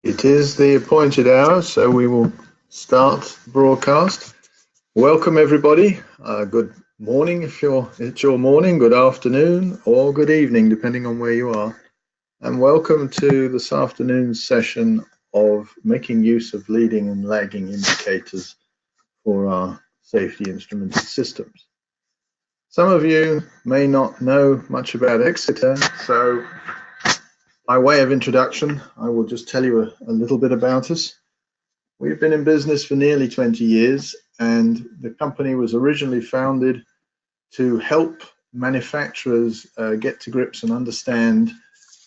It is the appointed hour, so we will start the broadcast. Welcome, everybody. Good morning if it's your morning, good afternoon, or good evening, depending on where you are. And welcome to this afternoon's session of making use of leading and lagging indicators for our safety instrumented systems. Some of you may not know much about exida, so by way of introduction, I will just tell you a little bit about us. We've been in business for nearly 20 years, and the company was originally founded to help manufacturers get to grips and understand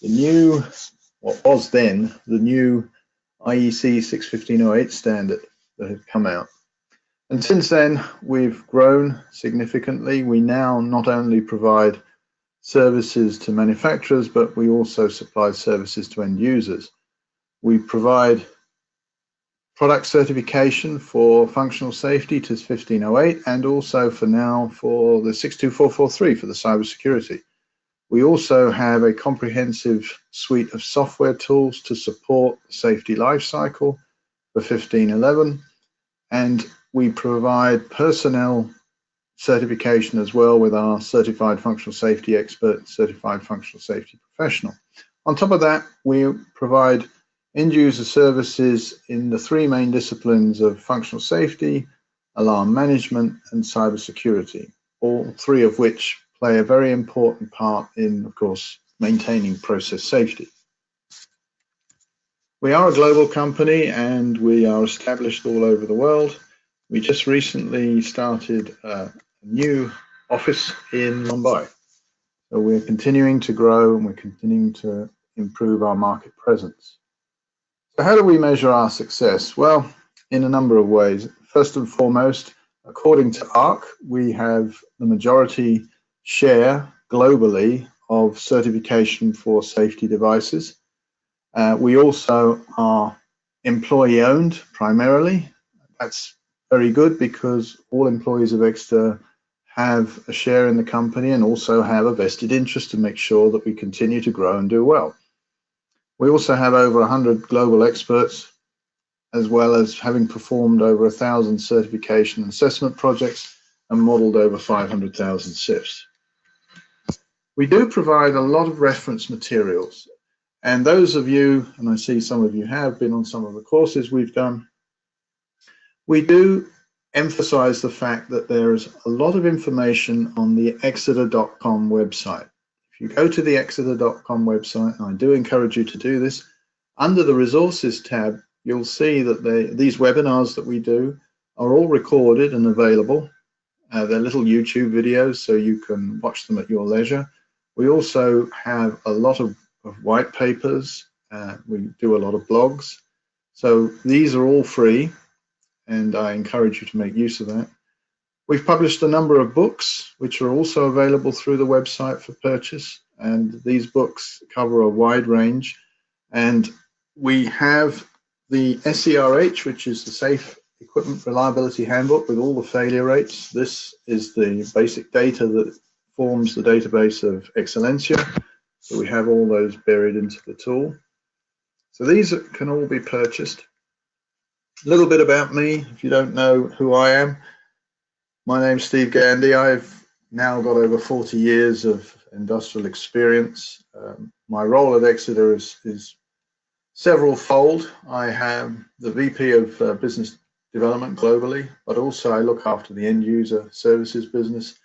the new, what was then, the new IEC 61508 standard that had come out. And since then, we've grown significantly. We now not only provide services to manufacturers, but we also supply services to end users. We provide product certification for functional safety to 1508 and also for now for the 62443 for the cybersecurity. We also have a comprehensive suite of software tools to support the safety lifecycle for 1511, and we provide personnel certification as well with our certified functional safety expert, certified functional safety professional. On top of that, we provide end user services in the three main disciplines of functional safety, alarm management, and cybersecurity, all three of which play a very important part in, of course, maintaining process safety. We are a global company and we are established all over the world. We just recently started a new office in Mumbai. So we're continuing to grow and we're continuing to improve our market presence. So how do we measure our success? Well, in a number of ways. First and foremost, according to ARC, we have the majority share globally of certification for safety devices. We also are employee owned primarily. That's very good because all employees of exida have a share in the company and also have a vested interest to make sure that we continue to grow and do well. We also have over 100 global experts, as well as having performed over 1,000 certification and assessment projects and modeled over 500,000 SIFs. We do provide a lot of reference materials, and those of you, and I see some of you have been on some of the courses we've done, we do emphasize the fact that there is a lot of information on the exida.com website. If you go to the exida.com website, and I do encourage you to do this, under the resources tab, you'll see that these webinars that we do are all recorded and available. They're little YouTube videos, so you can watch them at your leisure. We also have a lot of white papers. We do a lot of blogs. So these are all free, and I encourage you to make use of that. We've published a number of books which are also available through the website for purchase, and these books cover a wide range. And we have the SERH, which is the Safe Equipment Reliability Handbook with all the failure rates. This is the basic data that forms the database of Excellencia. So we have all those buried into the tool. So these can all be purchased. A little bit about me, if you don't know who I am. My name's Steve Gandy. I've now got over 40 years of industrial experience. My role at exida is several-fold. I am the VP of Business Development globally, but also I look after the end user services business,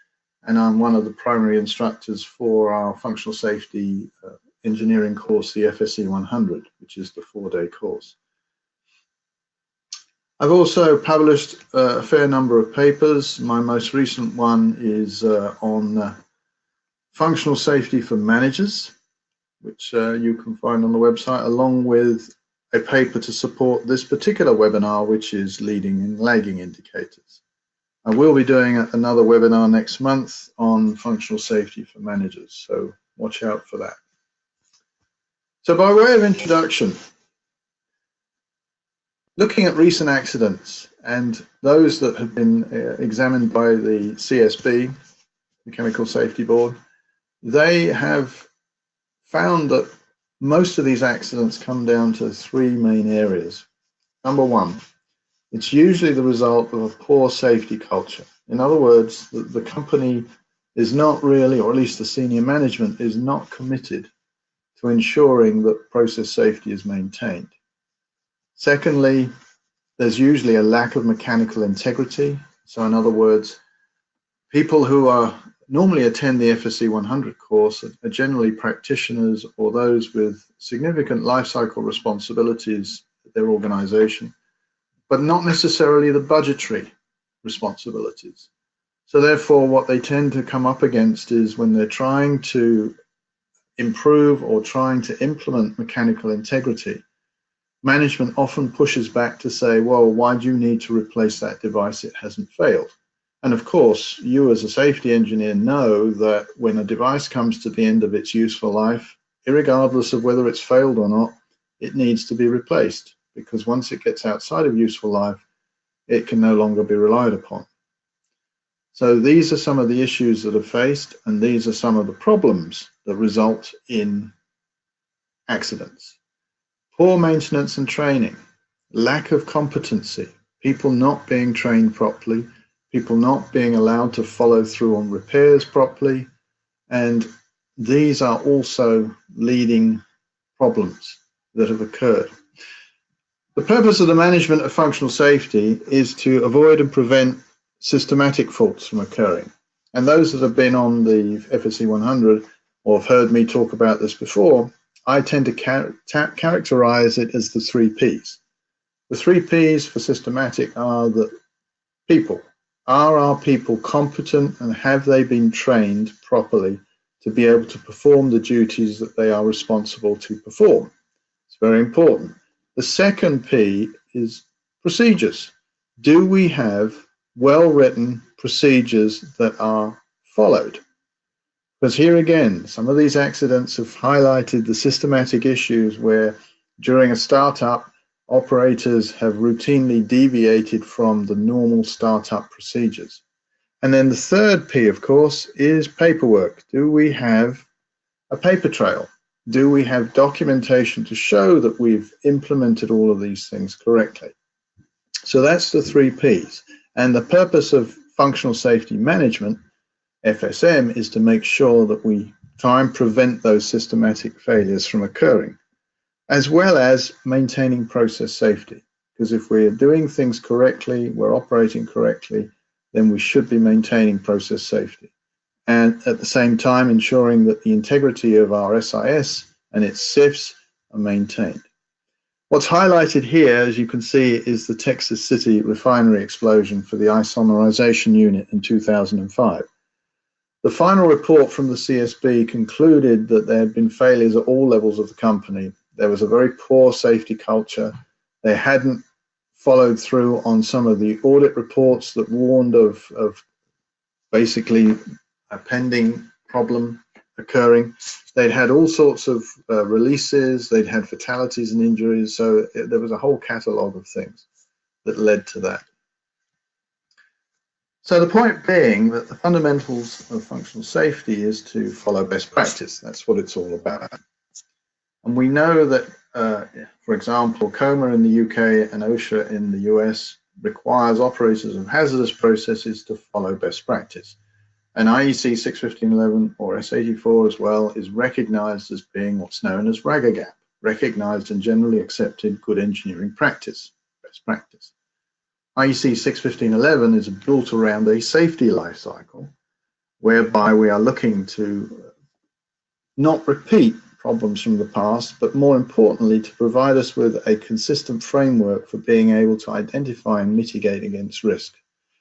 and I'm one of the primary instructors for our functional safety engineering course, the FSE 100, which is the 4-day course. I've also published a fair number of papers. My most recent one is on functional safety for managers, which you can find on the website, along with a paper to support this particular webinar, which is leading and lagging indicators. I will be doing another webinar next month on functional safety for managers, so watch out for that. So by way of introduction, looking at recent accidents and those that have been examined by the CSB, the Chemical Safety Board, they have found that most of these accidents come down to three main areas. Number one, it's usually the result of a poor safety culture. In other words, the company is not really, or at least the senior management is not committed to ensuring that process safety is maintained. Secondly, there's usually a lack of mechanical integrity. So in other words, people who normally attend the FSC 100 course are generally practitioners or those with significant life cycle responsibilities at their organization, but not necessarily the budgetary responsibilities. So therefore, what they tend to come up against is when they're trying to improve or trying to implement mechanical integrity, management often pushes back to say, well, why do you need to replace that device? It hasn't failed. And of course, you as a safety engineer know that when a device comes to the end of its useful life, irregardless of whether it's failed or not, it needs to be replaced, because once it gets outside of useful life, it can no longer be relied upon. So these are some of the issues that are faced, and these are some of the problems that result in accidents. Poor maintenance and training, lack of competency, people not being trained properly, people not being allowed to follow through on repairs properly, and these are also leading problems that have occurred. The purpose of the management of functional safety is to avoid and prevent systematic faults from occurring. And those that have been on the FSC 100 or have heard me talk about this before, I tend to characterize it as the three Ps. The three Ps for systematic are that people. Are our people competent, and have they been trained properly to be able to perform the duties that they are responsible to perform? It's very important. The second P is procedures. Do we have well-written procedures that are followed? Because here again, some of these accidents have highlighted the systematic issues where during a startup, operators have routinely deviated from the normal startup procedures. And then the third P, of course, is paperwork. Do we have a paper trail? Do we have documentation to show that we've implemented all of these things correctly? So that's the three Ps. And the purpose of functional safety management, FSM, is to make sure that we try and prevent those systematic failures from occurring, as well as maintaining process safety. Because if we're doing things correctly, we're operating correctly, then we should be maintaining process safety. And at the same time, ensuring that the integrity of our SIS and its CIFs are maintained. What's highlighted here, as you can see, is the Texas City refinery explosion for the Isomerization Unit in 2005. The final report from the CSB concluded that there had been failures at all levels of the company. There was a very poor safety culture. They hadn't followed through on some of the audit reports that warned of basically a pending problem occurring. They'd had all sorts of releases, they'd had fatalities and injuries, so there was a whole catalogue of things that led to that. So the point being that the fundamentals of functional safety is to follow best practice. That's what it's all about. And we know that, for example, COMA in the UK and OSHA in the US requires operators of hazardous processes to follow best practice. And IEC 61511 or S84 as well is recognized as being what's known as RAGAGAP, recognized and generally accepted good engineering practice, best practice. IEC 61511 is built around a safety life cycle whereby we are looking to not repeat problems from the past, but more importantly, to provide us with a consistent framework for being able to identify and mitigate against risk.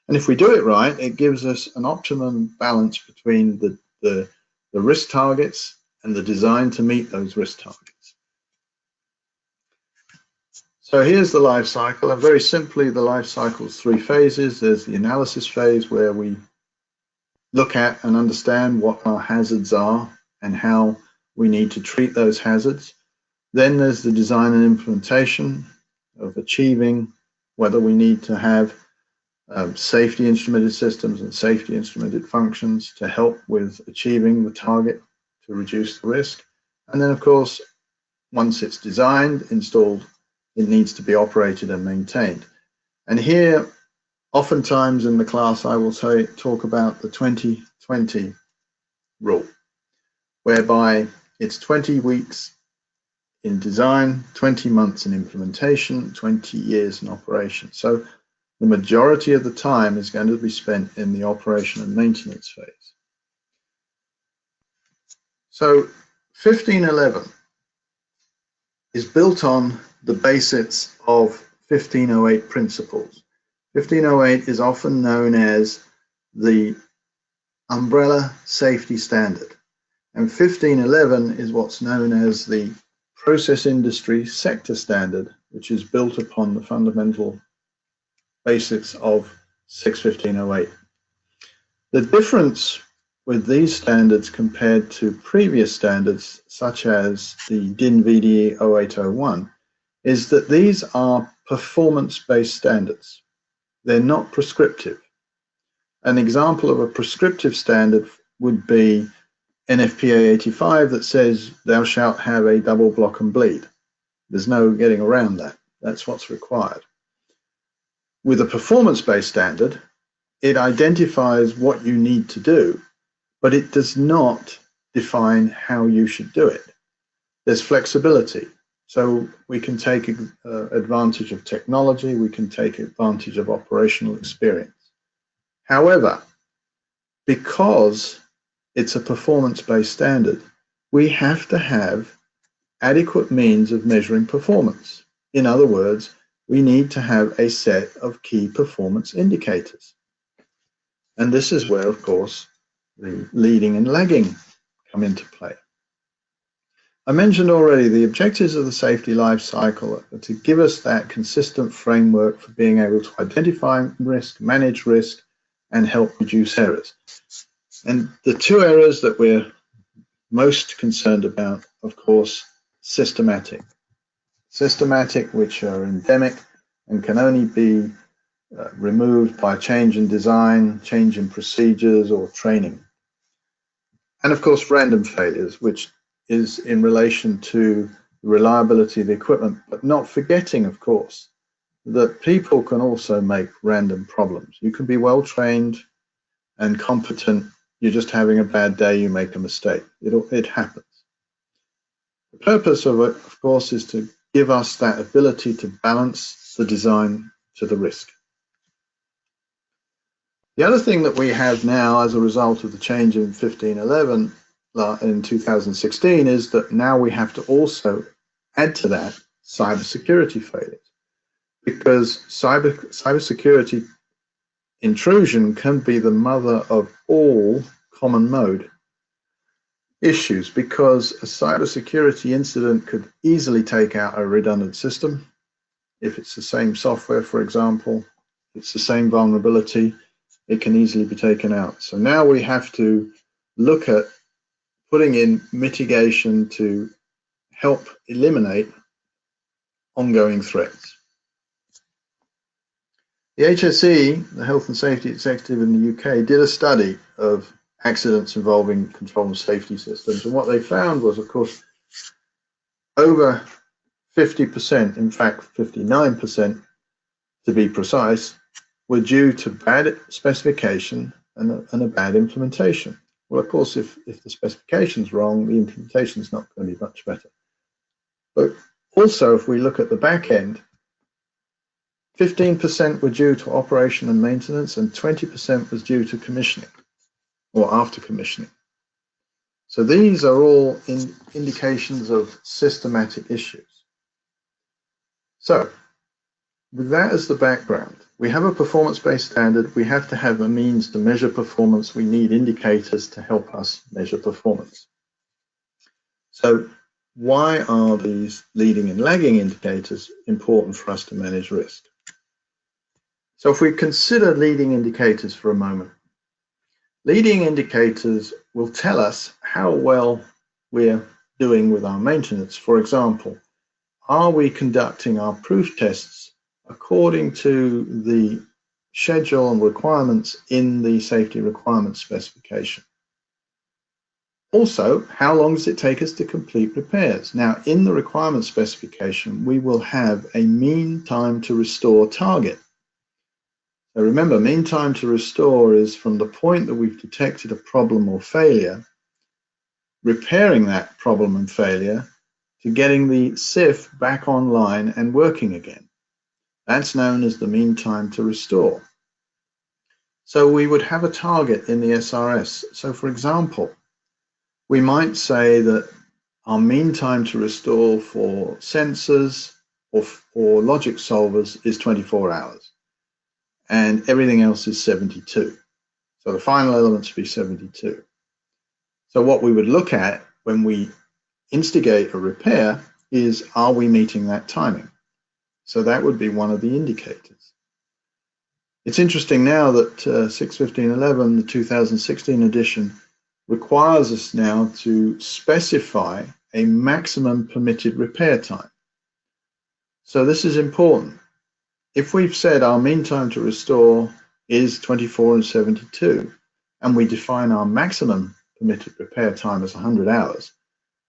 And if we do it right, it gives us an optimum balance between the risk targets and the design to meet those risk targets. So here's the life cycle, and very simply, the life cycle's three phases. There's the analysis phase where we look at and understand what our hazards are and how we need to treat those hazards. Then there's the design and implementation of achieving whether we need to have safety instrumented systems and safety instrumented functions to help with achieving the target to reduce the risk. And then, of course, once it's designed, installed, it needs to be operated and maintained. And here, oftentimes in the class, I will talk about the 20-20 rule, whereby it's 20 weeks in design, 20 months in implementation, 20 years in operation. So the majority of the time is going to be spent in the operation and maintenance phase. So 1511 is built on the basis of 1508 principles. 1508 is often known as the umbrella safety standard, and 1511 is what's known as the process industry sector standard, which is built upon the fundamental basics of 61508. The difference with these standards compared to previous standards, such as the DIN VDE 0801, is that these are performance-based standards. They're not prescriptive. An example of a prescriptive standard would be NFPA 85 that says thou shalt have a double block and bleed. There's no getting around that. That's what's required. With a performance-based standard, it identifies what you need to do, but it does not define how you should do it. There's flexibility. So we can take advantage of technology, we can take advantage of operational experience. However, because it's a performance-based standard, we have to have adequate means of measuring performance. In other words, we need to have a set of key performance indicators. And this is where, of course, the leading and lagging come into play. I mentioned already the objectives of the safety life cycle are to give us that consistent framework for being able to identify risk, manage risk, and help reduce errors. And the two errors that we're most concerned about, of course, systematic. Systematic, which are endemic and can only be removed by change in design, change in procedures, or training. And of course, random failures, which is in relation to the reliability of the equipment, but not forgetting, of course, that people can also make random problems. You can be well trained and competent, you're just having a bad day, you make a mistake. It happens. The purpose of it, of course, is to give us that ability to balance the design to the risk. The other thing that we have now as a result of the change in 1511 in 2016 is that now we have to also add to that cybersecurity failures, because cybersecurity intrusion can be the mother of all common mode issues, because a cybersecurity incident could easily take out a redundant system. If it's the same software, for example, it's the same vulnerability, it can easily be taken out. So now we have to look at putting in mitigation to help eliminate ongoing threats. The HSE, the Health and Safety Executive in the UK, did a study of accidents involving control and safety systems, and what they found was, of course, over 50%, in fact 59% to be precise, were due to bad specification and a bad implementation. Well, of course, if the specification's wrong, the implementation's not going to be much better. But also, if we look at the back end, 15% were due to operation and maintenance, and 20% was due to commissioning or after commissioning. So these are all indications of systematic issues. So with that as the background, we have a performance-based standard. We have to have a means to measure performance. We need indicators to help us measure performance. So why are these leading and lagging indicators important for us to manage risk? So if we consider leading indicators for a moment, leading indicators will tell us how well we're doing with our maintenance. For example, are we conducting our proof tests according to the schedule and requirements in the Safety Requirements Specification? Also, how long does it take us to complete repairs? Now, in the requirements specification, we will have a mean time to restore target. So remember, mean time to restore is from the point that we've detected a problem or failure, repairing that problem and failure, to getting the SIF back online and working again. That's known as the mean time to restore. So we would have a target in the SRS. So for example, we might say that our mean time to restore for sensors or logic solvers is 24 hours, and everything else is 72. So the final elements would be 72. So what we would look at when we instigate a repair is, are we meeting that timing? So that would be one of the indicators. It's interesting now that 6.15.11, the 2016 edition, requires us now to specify a maximum permitted repair time. So this is important. If we've said our mean time to restore is 24 and 72, and we define our maximum permitted repair time as 100 hours,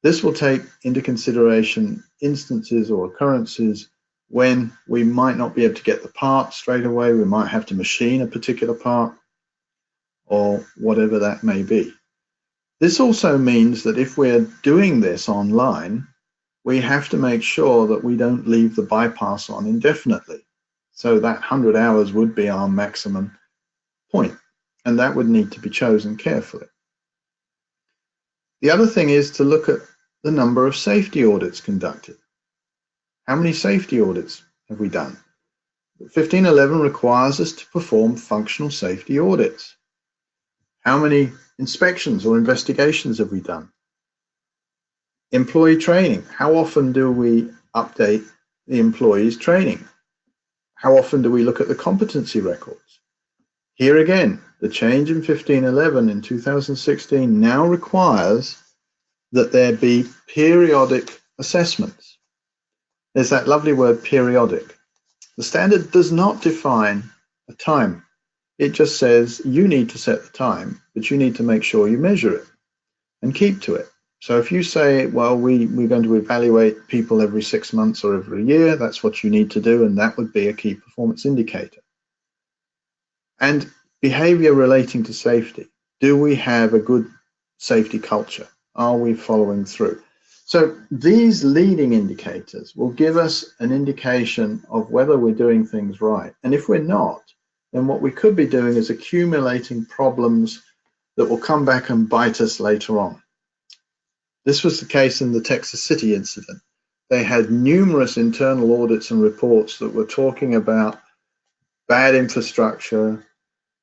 this will take into consideration instances or occurrences when we might not be able to get the part straight away, we might have to machine a particular part, or whatever that may be. This also means that if we're doing this online, we have to make sure that we don't leave the bypass on indefinitely. So that 100 hours would be our maximum point, and that would need to be chosen carefully. The other thing is to look at the number of safety audits conducted. How many safety audits have we done? 1511 requires us to perform functional safety audits. How many inspections or investigations have we done? Employee training. How often do we update the employees' training? How often do we look at the competency records? Here again, the change in 1511 in 2016 now requires that there be periodic assessments. There's that lovely word periodic. The standard does not define a time. It just says you need to set the time, but you need to make sure you measure it and keep to it. So if you say, well, we're going to evaluate people every 6 months or every year, that's what you need to do, and that would be a key performance indicator. And behavior relating to safety. Do we have a good safety culture? Are we following through? So these leading indicators will give us an indication of whether we're doing things right. And if we're not, then what we could be doing is accumulating problems that will come back and bite us later on. This was the case in the Texas City incident. They had numerous internal audits and reports that were talking about bad infrastructure,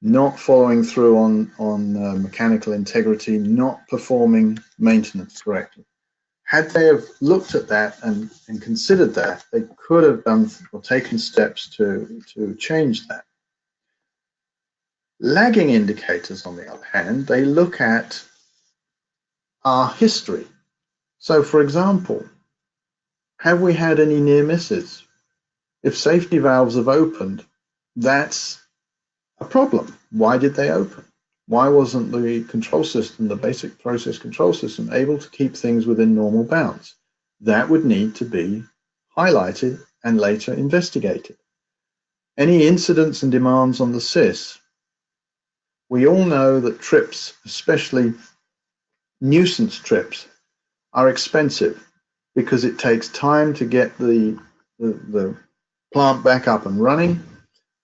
not following through on mechanical integrity, not performing maintenance correctly. Had they have looked at that and considered that, they could have done or taken steps to change that. Lagging indicators, on the other hand, they look at our history. So, for example, have we had any near misses? If safety valves have opened, that's a problem. Why did they open? Why wasn't the control system, the basic process control system, able to keep things within normal bounds? That would need to be highlighted and later investigated. Any incidents and demands on the SIS. We all know that trips, especially nuisance trips, are expensive because it takes time to get the plant back up and running.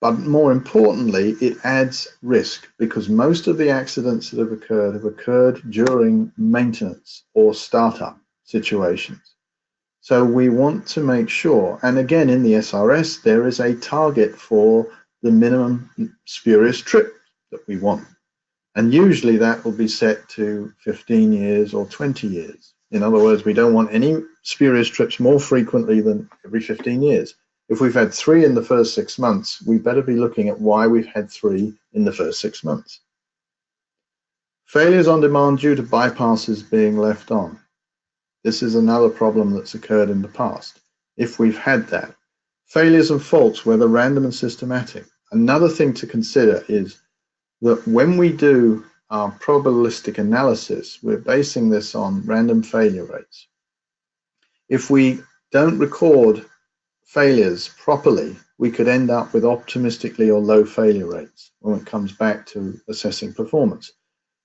But more importantly, it adds risk because most of the accidents that have occurred during maintenance or startup situations. So we want to make sure, and again in the SRS, there is a target for the minimum spurious trip that we want. And usually that will be set to 15 years or 20 years. In other words, we don't want any spurious trips more frequently than every 15 years. If we've had 3 in the first 6 months, we better be looking at why we've had 3 in the first 6 months. Failures on demand due to bypasses being left on. This is another problem that's occurred in the past. If we've had that. Failures and faults, whether random and systematic. Another thing to consider is that when we do our probabilistic analysis, we're basing this on random failure rates. If we don't record failures properly, we could end up with optimistically or low failure rates when it comes back to assessing performance.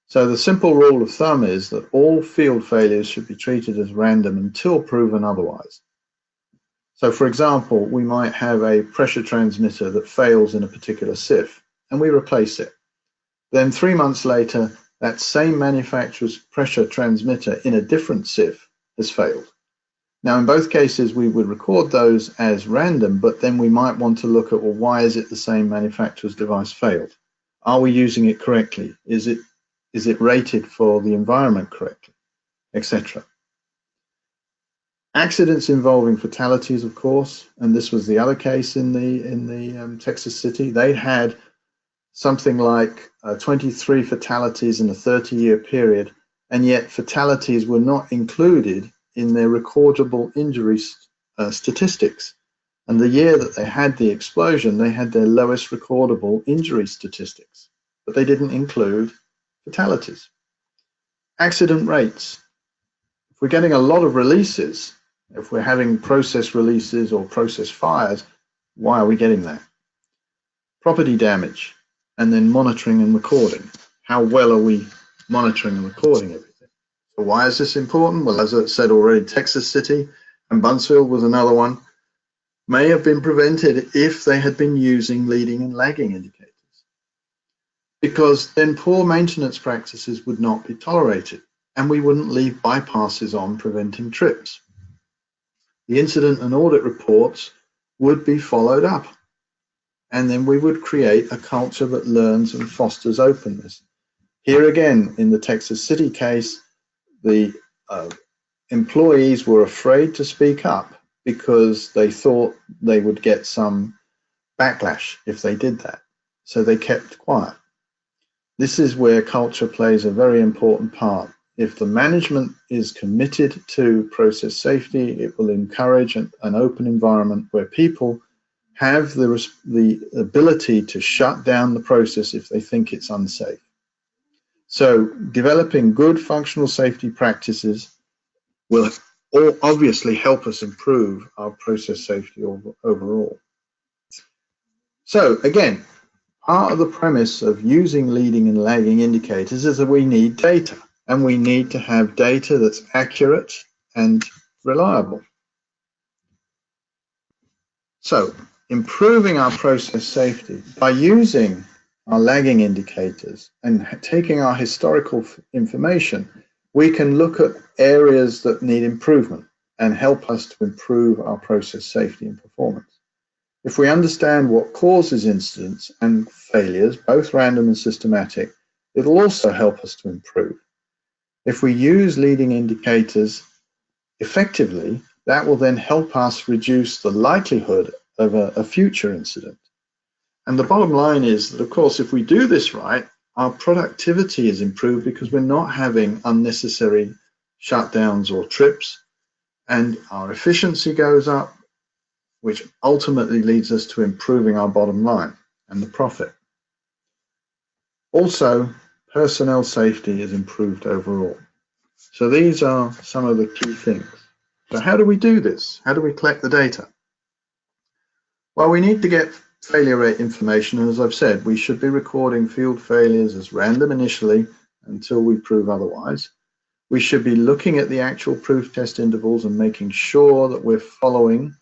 So the simple rule of thumb is that all field failures should be treated as random until proven otherwise. So for example, we might have a pressure transmitter that fails in a particular SIF, and we replace it. Then 3 months later, that same manufacturer's pressure transmitter in a different SIF has failed. Now, in both cases, we would record those as random, but then we might want to look at, well, why is it the same manufacturer's device failed? Are we using it correctly? Is it rated for the environment correctly, etc.? Accidents involving fatalities, of course, and this was the other case in the Texas City. They had something like 23 fatalities in a 30-year period, and yet fatalities were not included in their recordable injuries statistics. And the year that they had the explosion, they had their lowest recordable injury statistics, but they didn't include fatalities. Accident rates. If we're getting a lot of releases, if we're having process releases or process fires, why are we getting that? Property damage, and then monitoring and recording. How well are we monitoring and recording everything? So why is this important? Well, as I said already, Texas City and Buncefield was another one, may have been prevented if they had been using leading and lagging indicators, because then poor maintenance practices would not be tolerated, and we wouldn't leave bypasses on preventing trips. The incident and audit reports would be followed up, and then we would create a culture that learns and fosters openness. Here again, in the Texas City case, the employees were afraid to speak up because they thought they would get some backlash if they did that. So they kept quiet. This is where culture plays a very important part. If the management is committed to process safety, it will encourage an open environment where people have the ability to shut down the process if they think it's unsafe. So developing good functional safety practices will obviously help us improve our process safety overall. So again, part of the premise of using leading and lagging indicators is that we need data, and we need to have data that's accurate and reliable. So improving our process safety by using our lagging indicators and taking our historical information, we can look at areas that need improvement and help us to improve our process safety and performance. If we understand what causes incidents and failures, both random and systematic, it'll also help us to improve. If we use leading indicators effectively, that will then help us reduce the likelihood of a future incident. And the bottom line is that, of course, if we do this right, our productivity is improved because we're not having unnecessary shutdowns or trips, and our efficiency goes up, which ultimately leads us to improving our bottom line and the profit. Also, personnel safety is improved overall. So these are some of the key things. So how do we do this? How do we collect the data? Well, we need to get failure rate information, and as I've said, we should be recording field failures as random initially until we prove otherwise. We should be looking at the actual proof test intervals and making sure that we're following.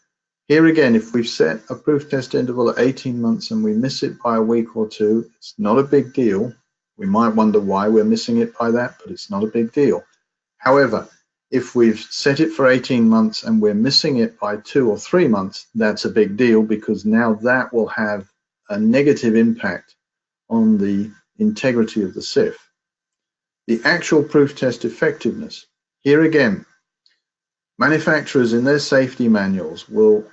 Here again, if we've set a proof test interval at 18 months and we miss it by a week or two, it's not a big deal. We might wonder why we're missing it by that, but it's not a big deal. However, if we've set it for 18 months and we're missing it by 2 or 3 months, that's a big deal, because now that will have a negative impact on the integrity of the SIF. The actual proof test effectiveness. Here again, manufacturers in their safety manuals will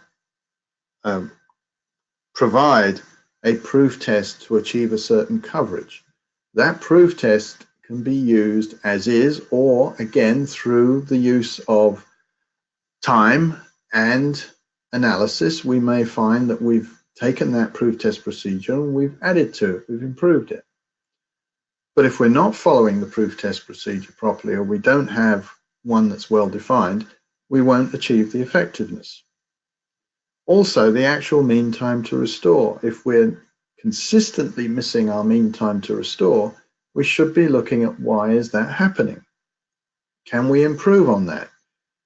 provide a proof test to achieve a certain coverage. That proof test can be used as is, or again through the use of time and analysis. We may find that we've taken that proof test procedure and we've added to it, we've improved it. But if we're not following the proof test procedure properly, or we don't have one that's well defined, we won't achieve the effectiveness. Also, the actual mean time to restore. If we're consistently missing our mean time to restore, we should be looking at why is that happening? Can we improve on that?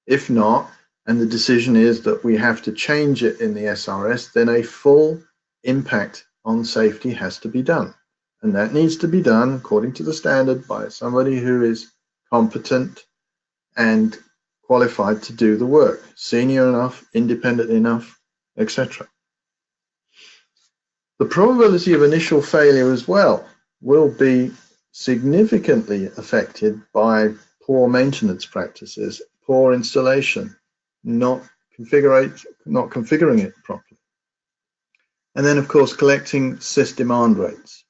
If not, and the decision is that we have to change it in the SRS, then a full impact on safety has to be done. And that needs to be done according to the standard by somebody who is competent and qualified to do the work, senior enough, independent enough, etc. The probability of initial failure as well will be significantly affected by poor maintenance practices, poor installation, not configuring it properly. And then, of course, collecting SIS demand rates.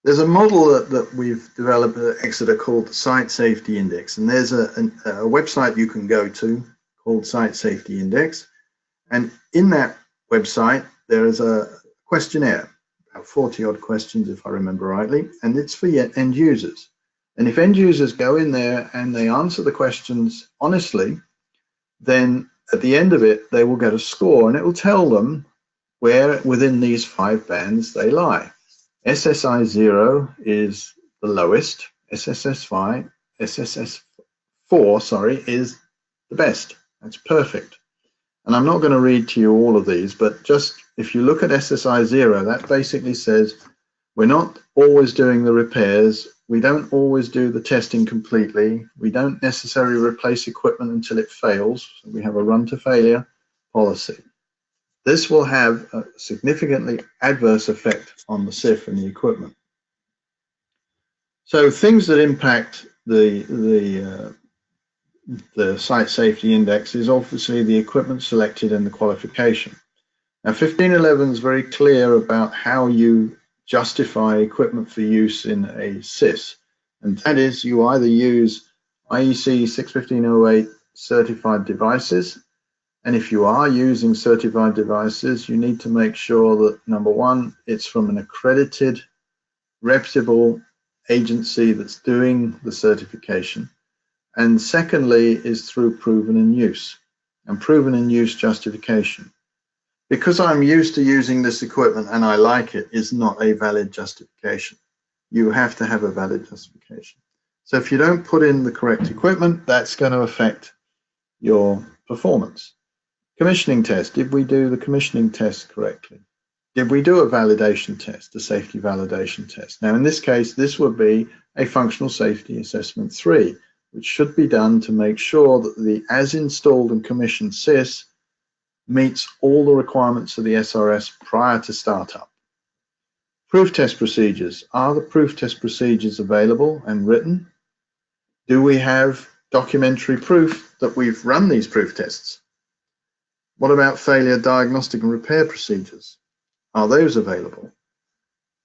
There's a model that we've developed at exida called the Site Safety Index, and there's a website you can go to called Site Safety Index. And in that website, there is a questionnaire, about 40-odd questions if I remember rightly, and it's for end users. And if end users go in there and they answer the questions honestly, then at the end of it, they will get a score, and it will tell them where within these 5 bands they lie. SSI 0 is the lowest, SSS4, is the best. That's perfect. And I'm not going to read to you all of these, but just if you look at SSI 0, that basically says we're not always doing the repairs, we don't always do the testing completely, we don't necessarily replace equipment until it fails, so we have a run to failure policy. This will have a significantly adverse effect on the SIF and the equipment. So things that impact the Site Safety Index is obviously the equipment selected and the qualification. Now 1511 is very clear about how you justify equipment for use in a SIS, and that is you either use IEC 61508 certified devices, and if you are using certified devices, you need to make sure that, number one, it's from an accredited, reputable agency that's doing the certification. And secondly, is through proven in use and proven in use justification. Because I'm used to using this equipment and I like it is not a valid justification. You have to have a valid justification. So if you don't put in the correct equipment, that's going to affect your performance. Commissioning test, did we do the commissioning test correctly? Did we do a validation test, a safety validation test? Now in this case, this would be a functional safety assessment 3, which should be done to make sure that the as installed and commissioned SIS meets all the requirements of the SRS prior to startup. Proof test procedures. Are the proof test procedures available and written? Do we have documentary proof that we've run these proof tests? What about failure diagnostic and repair procedures? Are those available?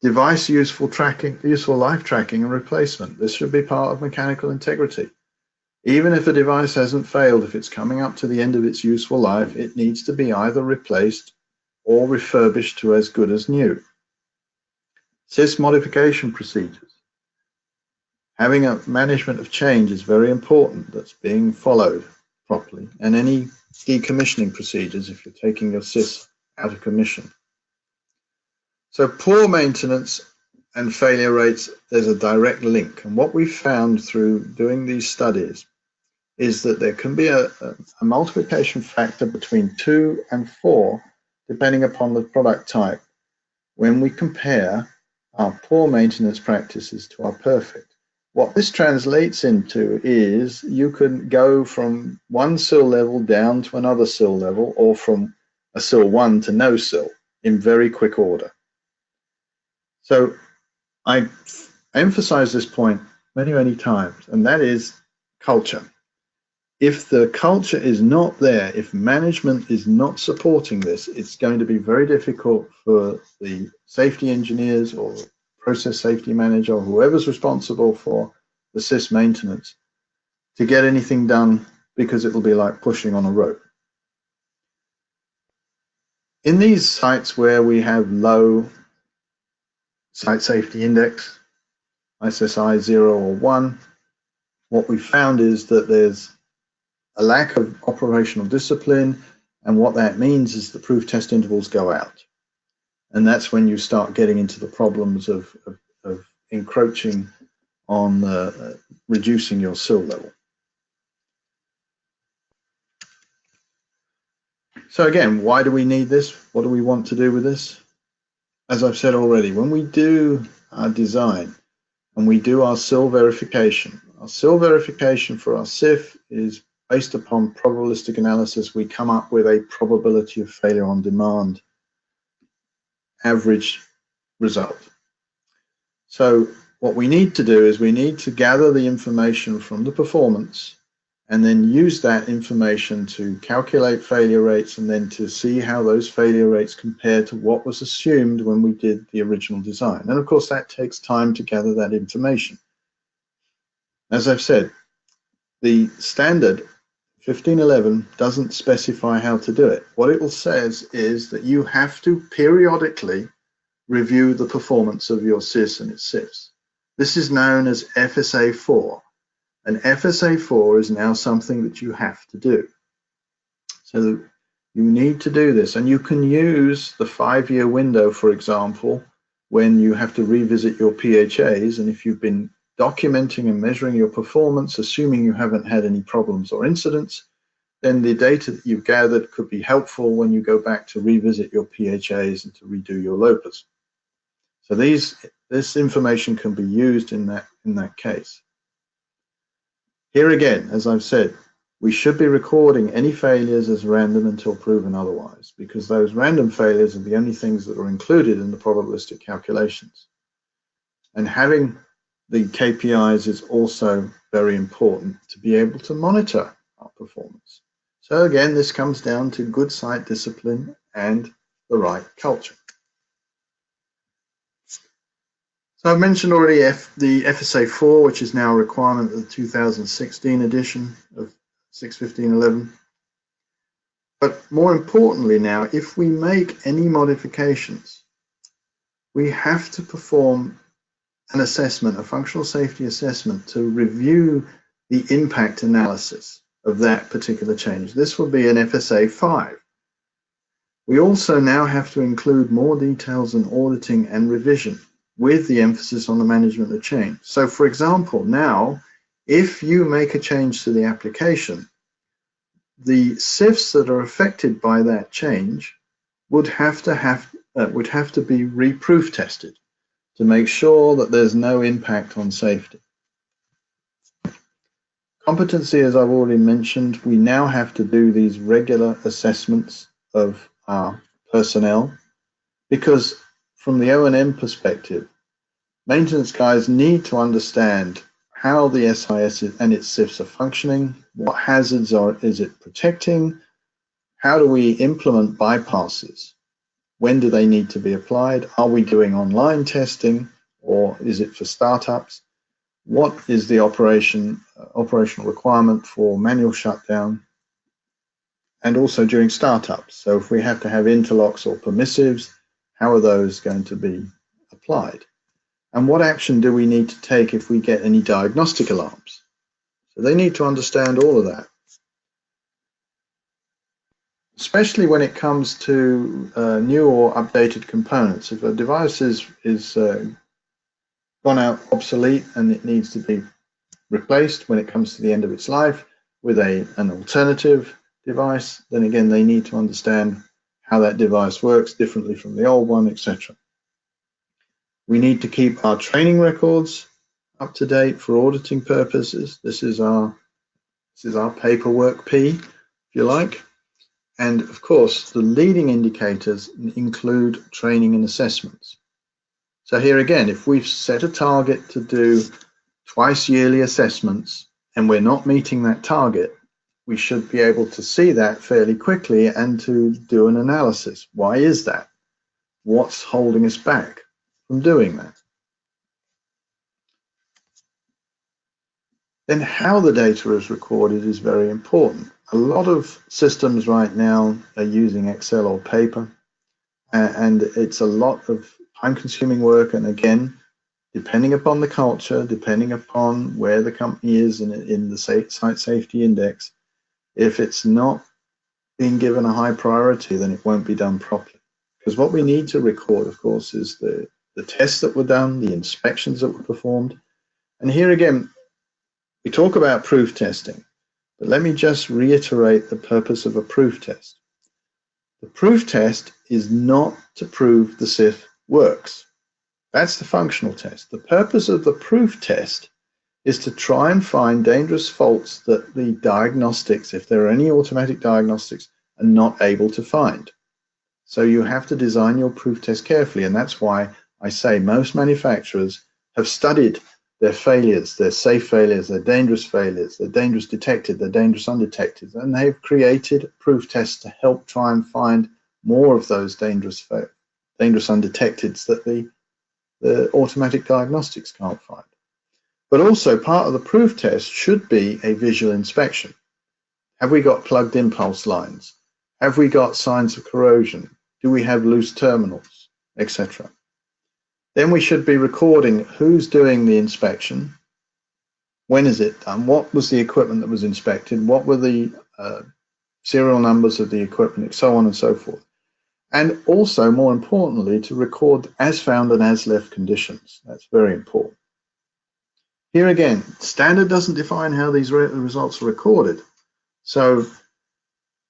Device useful life tracking and replacement. This should be part of mechanical integrity. Even if a device hasn't failed, if it's coming up to the end of its useful life, it needs to be either replaced or refurbished to as good as new. SIS modification procedures. Having a management of change is very important. That's being followed properly. And any decommissioning procedures if you're taking your SIS out of commission. So poor maintenance and failure rates, there's a direct link. And what we've found through doing these studies is that there can be a multiplication factor between 2 and 4, depending upon the product type, when we compare our poor maintenance practices to our perfect. What this translates into is you can go from one SIL level down to another SIL level, or from a SIL 1 to no SIL in very quick order. So I emphasize this point many, many times, and that is culture. If the culture is not there, if management is not supporting this, it's going to be very difficult for the safety engineers or process safety manager or whoever's responsible for the SIS maintenance to get anything done, because it will be like pushing on a rope. In these sites where we have low site safety index, ISSI 0 or 1, what we found is that there's a lack of operational discipline, and what that means is the proof test intervals go out. And that's when you start getting into the problems of encroaching on reducing your sill level. So again, why do we need this? What do we want to do with this? As I've said already, when we do our design and we do our sill verification for our SIF is based upon probabilistic analysis. We come up with a probability of failure on demand average result. So what we need to do is we need to gather the information from the performance and then use that information to calculate failure rates and then to see how those failure rates compare to what was assumed when we did the original design. And of course, that takes time to gather that information. As I've said, the standard 1511 doesn't specify how to do it. What it says is that you have to periodically review the performance of your SIS and its SIFs. This is known as FSA 4. And FSA 4 is now something that you have to do. So you need to do this, and you can use the 5-year window, for example, when you have to revisit your PHAs, and if you've been documenting and measuring your performance, assuming you haven't had any problems or incidents, then the data that you've gathered could be helpful when you go back to revisit your PHAs and to redo your LOPAs. So this information can be used in that case. Here again, as I've said, we should be recording any failures as random until proven otherwise, because those random failures are the only things that are included in the probabilistic calculations. And having the KPIs is also very important to be able to monitor our performance. So again, this comes down to good site discipline and the right culture. So I've mentioned already the FSA 4, which is now a requirement of the 2016 edition of 61511. But more importantly now, if we make any modifications, we have to perform an assessment, a functional safety assessment, to review the impact analysis of that particular change. This will be an FSA 5. We also now have to include more details in auditing and revision, with the emphasis on the management of change. So for example, now, if you make a change to the application, the SIFs that are affected by that change would have to be re-proof tested to make sure that there's no impact on safety. Competency, as I've already mentioned, we now have to do these regular assessments of our personnel, because from the O&M perspective, maintenance guys need to understand how the SIS and its SIFs are functioning, what hazards is it protecting, how do we implement bypasses, when do they need to be applied, are we doing online testing or is it for startups, what is the operational requirement for manual shutdown, and also during startups. So if we have to have interlocks or permissives, how are those going to be applied? And what action do we need to take if we get any diagnostic alarms? So they need to understand all of that. Especially when it comes to new or updated components. If a device is gone out obsolete and it needs to be replaced when it comes to the end of its life with an alternative device, then again they need to understand how that device works differently from the old one, etc. We need to keep our training records up to date for auditing purposes. This is our paperwork P, if you like. And of course, the leading indicators include training and assessments. So here again, if we've set a target to do twice yearly assessments and we're not meeting that target, we should be able to see that fairly quickly and to do an analysis. Why is that? What's holding us back from doing that? Then how the data is recorded is very important. A lot of systems right now are using Excel or paper, and it's a lot of time-consuming work. And again, depending upon the culture, depending upon where the company is in the site safety index, if it's not being given a high priority, then it won't be done properly. Because what we need to record, of course, is the tests that were done, the inspections that were performed. And here again, we talk about proof testing, but let me just reiterate the purpose of a proof test. The proof test is not to prove the SIF works. That's the functional test. The purpose of the proof test is to try and find dangerous faults that the diagnostics, if there are any automatic diagnostics, are not able to find. So you have to design your proof test carefully, and that's why I say most manufacturers have studied their failures, their safe failures, their dangerous detected, their dangerous undetected, and they've created proof tests to help try and find more of those dangerous undetecteds that the automatic diagnostics can't find. But also part of the proof test should be a visual inspection. Have we got plugged impulse lines? Have we got signs of corrosion? Do we have loose terminals, etc.? Then we should be recording who's doing the inspection, when is it done, what was the equipment that was inspected, what were the serial numbers of the equipment, so on and so forth. And also, more importantly, to record as found and as left conditions. That's very important. Here again, standard doesn't define how these results are recorded. So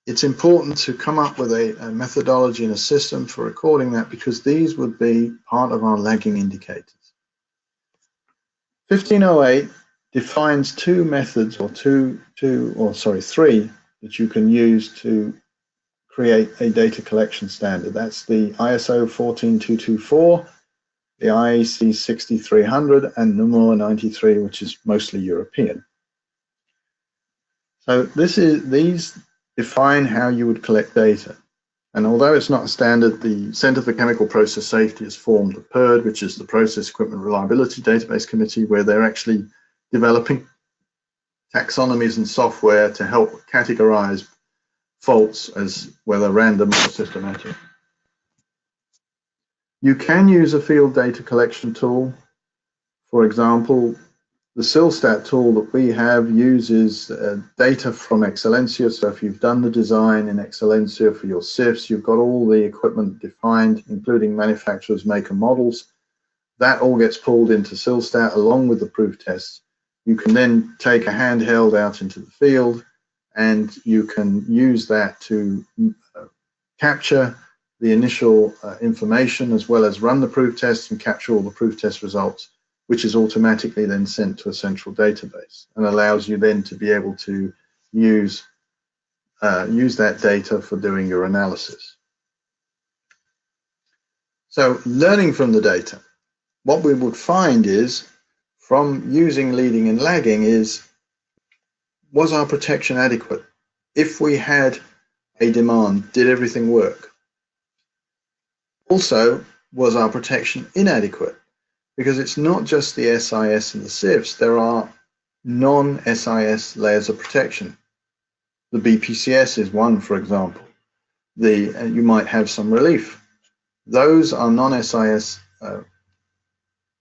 it's important to come up with a methodology and a system for recording that, because these would be part of our lagging indicators. 1508 defines two methods, or three, that you can use to create a data collection standard. That's the ISO 14224, the IEC 6300, and NUMO 93, which is mostly European. So these define how you would collect data. And although it's not a standard, the Center for Chemical Process Safety has formed the PERD, which is the Process Equipment Reliability Database Committee, where they're actually developing taxonomies and software to help categorize faults as whether random or systematic. You can use a field data collection tool. For example, the SILSTAT tool that we have uses data from Excellencia. So if you've done the design in Excellencia for your SIFs, you've got all the equipment defined, including manufacturers, make and models. That all gets pulled into SILSTAT along with the proof tests. You can then take a handheld out into the field, and you can use that to capture the initial information, as well as run the proof tests and capture all the proof test results, which is automatically then sent to a central database and allows you then to be able to use that data for doing your analysis. So learning from the data, what we would find is, from using leading and lagging, is, was our protection adequate? If we had a demand, did everything work? Also, was our protection inadequate? Because it's not just the SIS and the SIFs, there are non-SIS layers of protection. The BPCS is one, for example. You might have some relief. Those are non-SIS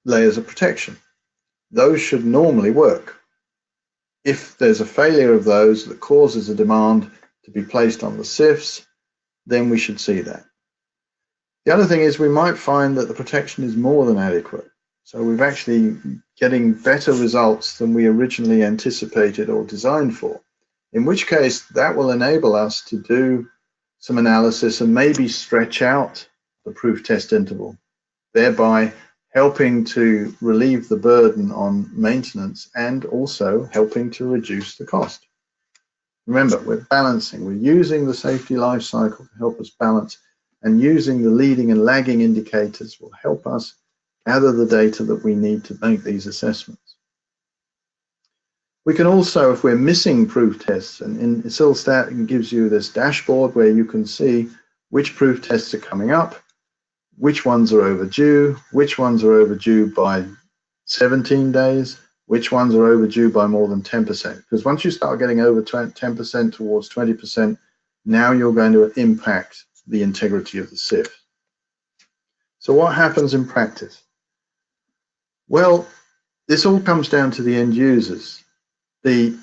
layers of protection. Those should normally work. If there's a failure of those that causes a demand to be placed on the SIFs, then we should see that. The other thing is, we might find that the protection is more than adequate. So we're actually getting better results than we originally anticipated or designed for, in which case that will enable us to do some analysis and maybe stretch out the proof test interval, thereby helping to relieve the burden on maintenance and also helping to reduce the cost. Remember, we're balancing. We're using the safety life cycle to help us balance, and using the leading and lagging indicators will help us gather the data that we need to make these assessments. We can also, if we're missing proof tests, and in SILSTAT it gives you this dashboard where you can see which proof tests are coming up, which ones are overdue, which ones are overdue by 17 days, which ones are overdue by more than 10%. Because once you start getting over 10% towards 20%, now you're going to impact the integrity of the SIF. So what happens in practice? Well, this all comes down to the end users. The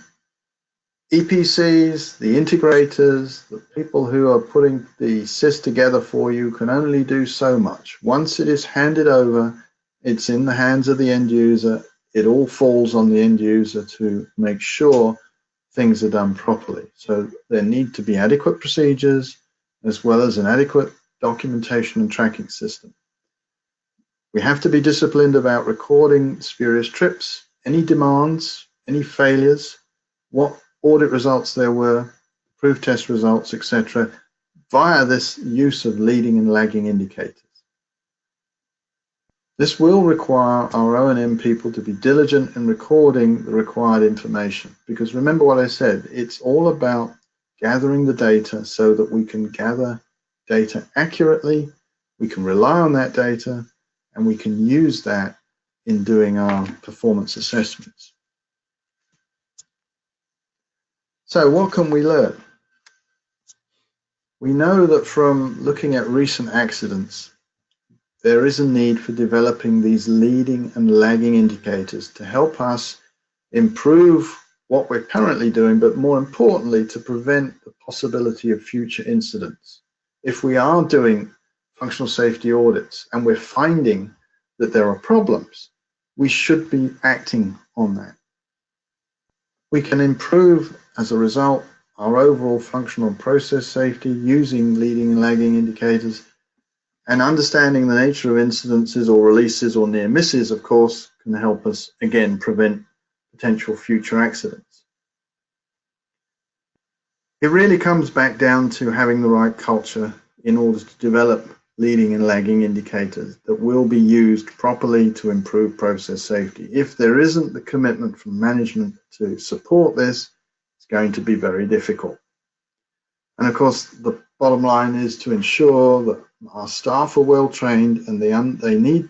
EPCs, the integrators, the people who are putting the SIS together for you can only do so much. Once it is handed over, it's in the hands of the end user. It all falls on the end user to make sure things are done properly. So there need to be adequate procedures as well as an adequate documentation and tracking system. We have to be disciplined about recording spurious trips, any demands, any failures, what audit results there were, proof test results, etc., via this use of leading and lagging indicators. This will require our O&M people to be diligent in recording the required information, because remember what I said, it's all about gathering the data so that we can gather data accurately, we can rely on that data, and we can use that in doing our performance assessments. So what can we learn? We know that from looking at recent accidents, there is a need for developing these leading and lagging indicators to help us improve what we're currently doing, but more importantly, to prevent the possibility of future incidents. If we are doing functional safety audits and we're finding that there are problems, we should be acting on that. We can improve, as a result, our overall functional process safety using leading and lagging indicators, and understanding the nature of incidences or releases or near misses, of course, can help us, again, prevent potential future accidents. It really comes back down to having the right culture in order to develop leading and lagging indicators that will be used properly to improve process safety. If there isn't the commitment from management to support this, it's going to be very difficult. And of course, the bottom line is to ensure that our staff are well trained and they need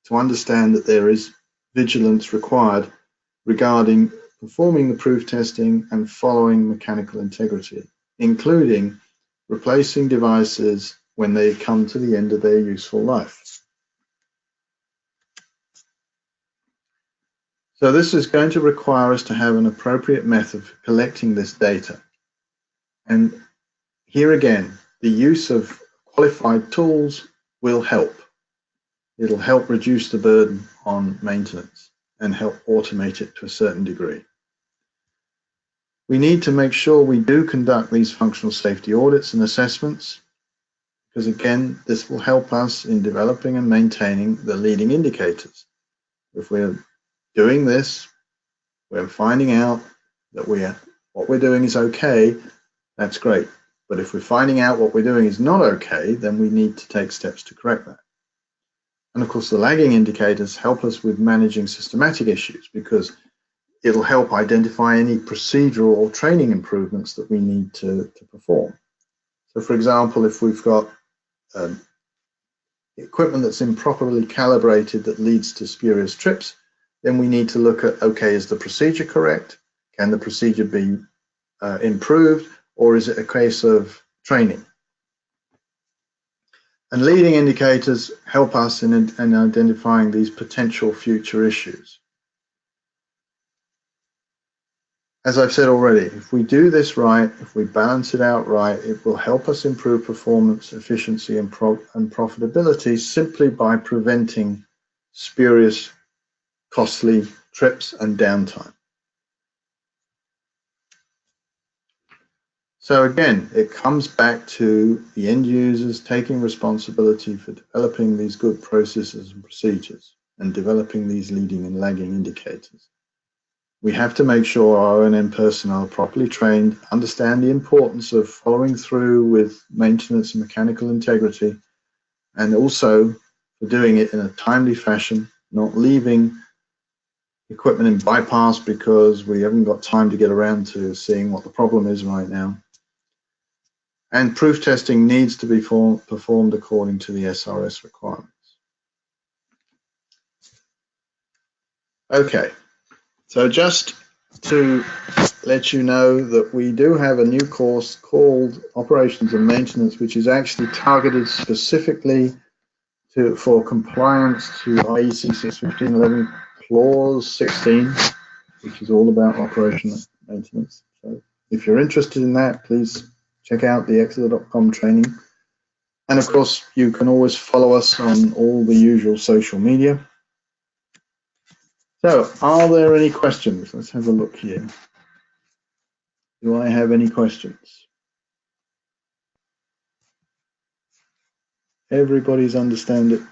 to understand that there is vigilance required regarding performing the proof testing and following mechanical integrity, including replacing devices when they come to the end of their useful life. So this is going to require us to have an appropriate method for collecting this data. And here again, the use of qualified tools will help. It'll help reduce the burden on maintenance and help automate it to a certain degree. We need to make sure we do conduct these functional safety audits and assessments, because again, this will help us in developing and maintaining the leading indicators. If we're doing this, we're finding out that what we're doing is okay, that's great. But if we're finding out what we're doing is not okay, then we need to take steps to correct that. And of course, the lagging indicators help us with managing systematic issues, because it'll help identify any procedural or training improvements that we need to perform. So for example, if we've got equipment that's improperly calibrated that leads to spurious trips, then we need to look at, okay, is the procedure correct? Can the procedure be improved? Or is it a case of training? And leading indicators help us in identifying these potential future issues. As I've said already, if we do this right, if we balance it out right, it will help us improve performance, efficiency, and profitability simply by preventing spurious, costly trips and downtime. So again, it comes back to the end users taking responsibility for developing these good processes and procedures and developing these leading and lagging indicators. We have to make sure our O&M personnel are properly trained, understand the importance of following through with maintenance and mechanical integrity, and also for doing it in a timely fashion, not leaving equipment in bypass because we haven't got time to get around to seeing what the problem is right now. And proof testing needs to be performed according to the SRS requirements. Okay, so just to let you know that we do have a new course called Operations and Maintenance, which is actually targeted specifically for compliance to IEC 61511 clause 16, which is all about operational maintenance. So if you're interested in that, please check out the exida.com training. And of course, you can always follow us on all the usual social media. So, are there any questions? Let's have a look here. Do I have any questions? Everybody's understand it.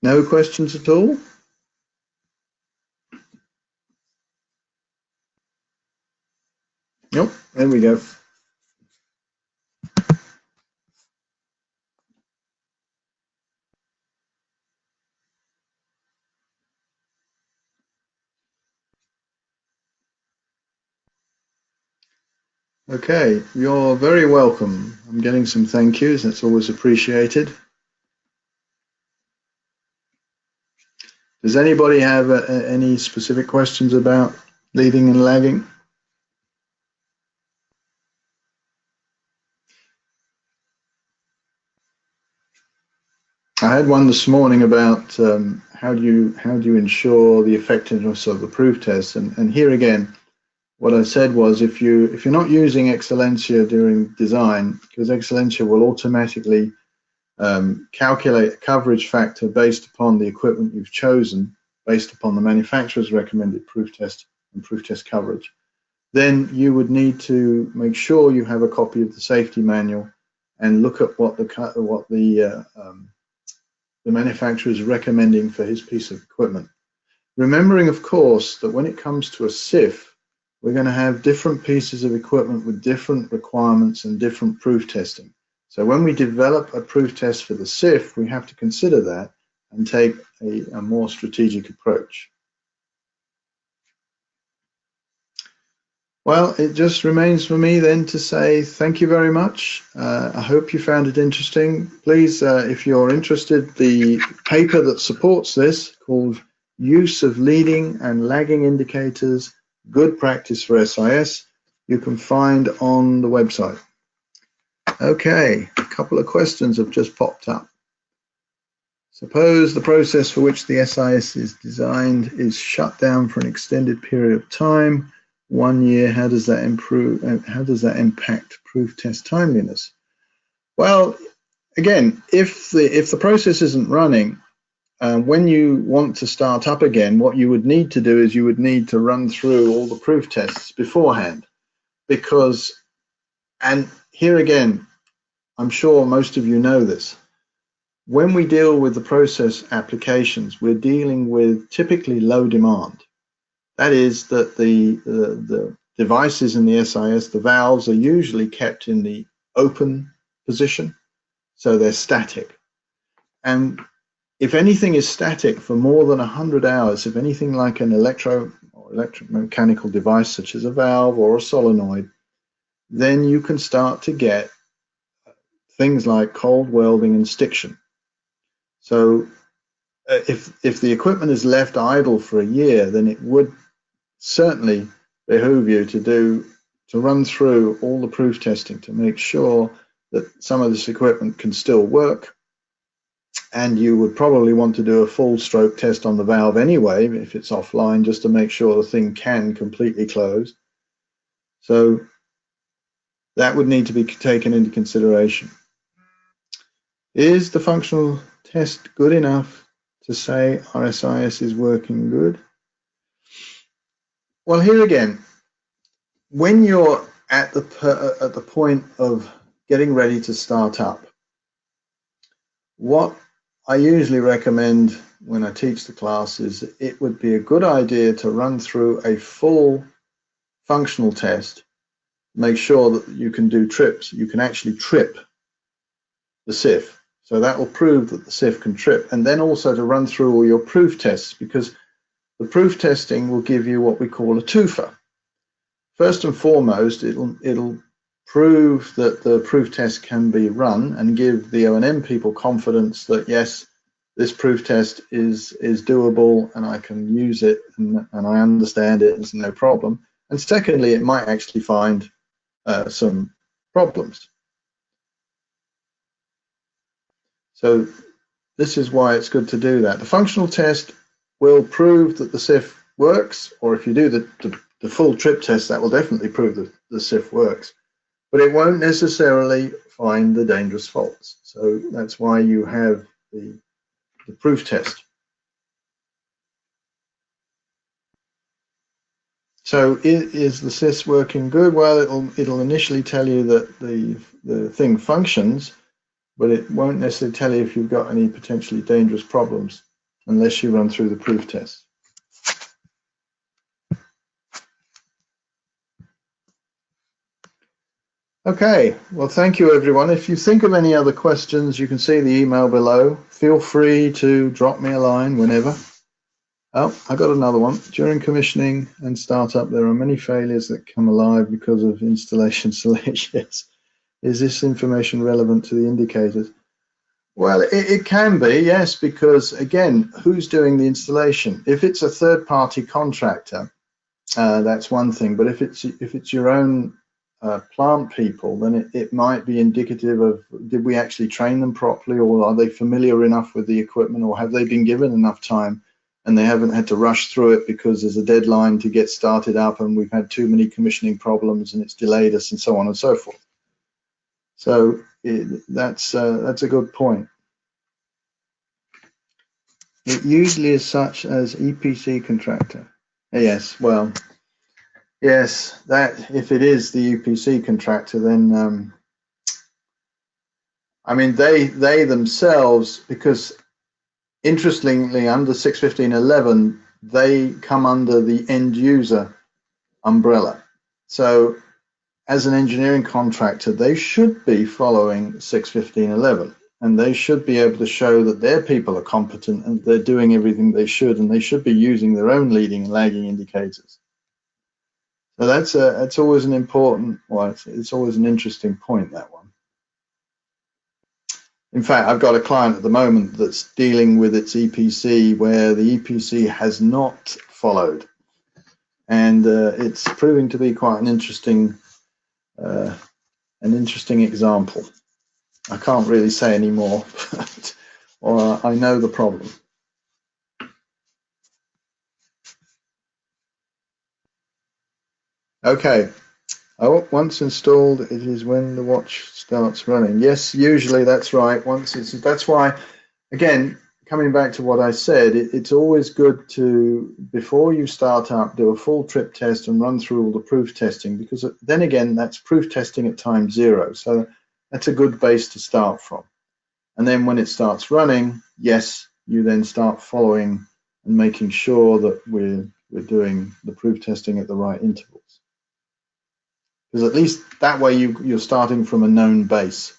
No questions at all? Nope, there we go. Okay, you're very welcome. I'm getting some thank yous, that's always appreciated. Does anybody have any specific questions about leading and lagging? I had one this morning about how do you ensure the effectiveness of the proof test, and here again, what I said was if you're not using Excellencia during design, because Excellencia will automatically calculate a coverage factor based upon the equipment you've chosen, based upon the manufacturer's recommended proof test and proof test coverage, then you would need to make sure you have a copy of the safety manual and look at what the manufacturer is recommending for his piece of equipment. Remembering, of course, that when it comes to a SIF, we're going to have different pieces of equipment with different requirements and different proof testing. So when we develop a proof test for the SIF, we have to consider that and take a more strategic approach. Well, it just remains for me then to say thank you very much. I hope you found it interesting. Please, if you're interested, the paper that supports this, called Use of Leading and Lagging Indicators, Good Practice for SIS, you can find on the website. Okay, a couple of questions have just popped up. Suppose the process for which the SIS is designed is shut down for an extended period of time, 1 year. How does that improve? How does that impact proof test timeliness? Well, again, if the process isn't running, when you want to start up again, what you would need to do is you would need to run through all the proof tests beforehand, because, and here again, I'm sure most of you know this, when we deal with the process applications, we're dealing with typically low demand. That is that the devices in the SIS, the valves, are usually kept in the open position, so they're static. And if anything is static for more than 100 hours, if anything like an electromechanical device such as a valve or a solenoid, then you can start to get things like cold welding and stiction. So if the equipment is left idle for a year, then it would certainly behoove you to run through all the proof testing to make sure that some of this equipment can still work. And you would probably want to do a full stroke test on the valve anyway, if it's offline, just to make sure the thing can completely close. So that would need to be taken into consideration. Is the functional test good enough to say RSIS is working good? Well, here again, when you're at the point of getting ready to start up, what I usually recommend when I teach the class is it would be a good idea to run through a full functional test, make sure that you can do trips. You can actually trip the SIF. So that will prove that the SIF can trip. And then also to run through all your proof tests, because the proof testing will give you what we call a twofer. First and foremost, it'll prove that the proof test can be run and give the O&M people confidence that yes, this proof test is doable and I can use it and I understand it, it's no problem. And secondly, it might actually find some problems. So this is why it's good to do that. The functional test will prove that the SIF works, or if you do the full trip test, that will definitely prove that the SIF works, but it won't necessarily find the dangerous faults. So that's why you have the proof test. So is the SIS working good? Well, it'll initially tell you that the thing functions, but it won't necessarily tell you if you've got any potentially dangerous problems unless you run through the proof test. Okay, well, thank you, everyone. If you think of any other questions, you can see the email below. Feel free to drop me a line whenever. Oh, I got another one. During commissioning and startup, there are many failures that come alive because of installation selections. Is this information relevant to the indicators? Well, it can be, yes, because again, who's doing the installation? If it's a third-party contractor, that's one thing. But if it's your own plant people, then it might be indicative of, did we actually train them properly, or are they familiar enough with the equipment, or have they been given enough time and they haven't had to rush through it because there's a deadline to get started up and we've had too many commissioning problems and it's delayed us, and so on and so forth. So that's a good point. It usually is such as EPC contractor. Yes, well, yes, that if it is the EPC contractor, then I mean they themselves, because interestingly under 615.11 they come under the end user umbrella. So as an engineering contractor, they should be following 615.11, and they should be able to show that their people are competent and they're doing everything they should, and they should be using their own leading and lagging indicators. So that's always an important, well, it's always an interesting point, that one. In fact, I've got a client at the moment that's dealing with its EPC where the EPC has not followed, and it's proving to be quite an interesting example. I can't really say any more, but I know the problem. Okay. Oh, once installed, it is when the watch starts running. Yes, usually that's right. That's why, again, coming back to what I said, it's always good to, before you start up, do a full trip test and run through all the proof testing, because then again, that's proof testing at time 0. So that's a good base to start from. And then when it starts running, yes, you then start following and making sure that we're doing the proof testing at the right intervals. Because at least that way you're starting from a known base.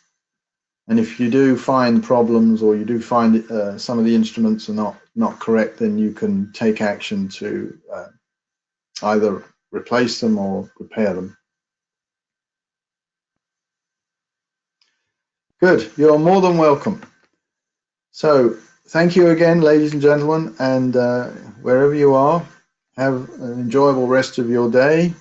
And if you do find problems, or you do find some of the instruments are not correct, then you can take action to either replace them or repair them. Good, you're more than welcome. So thank you again, ladies and gentlemen, and wherever you are, have an enjoyable rest of your day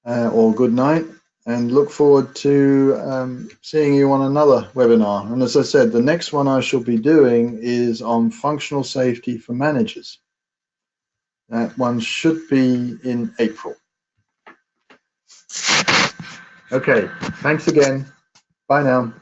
or good night, and look forward to seeing you on another webinar. And as I said, the next one I shall be doing is on functional safety for managers. That one should be in April. Okay, thanks again. Bye now.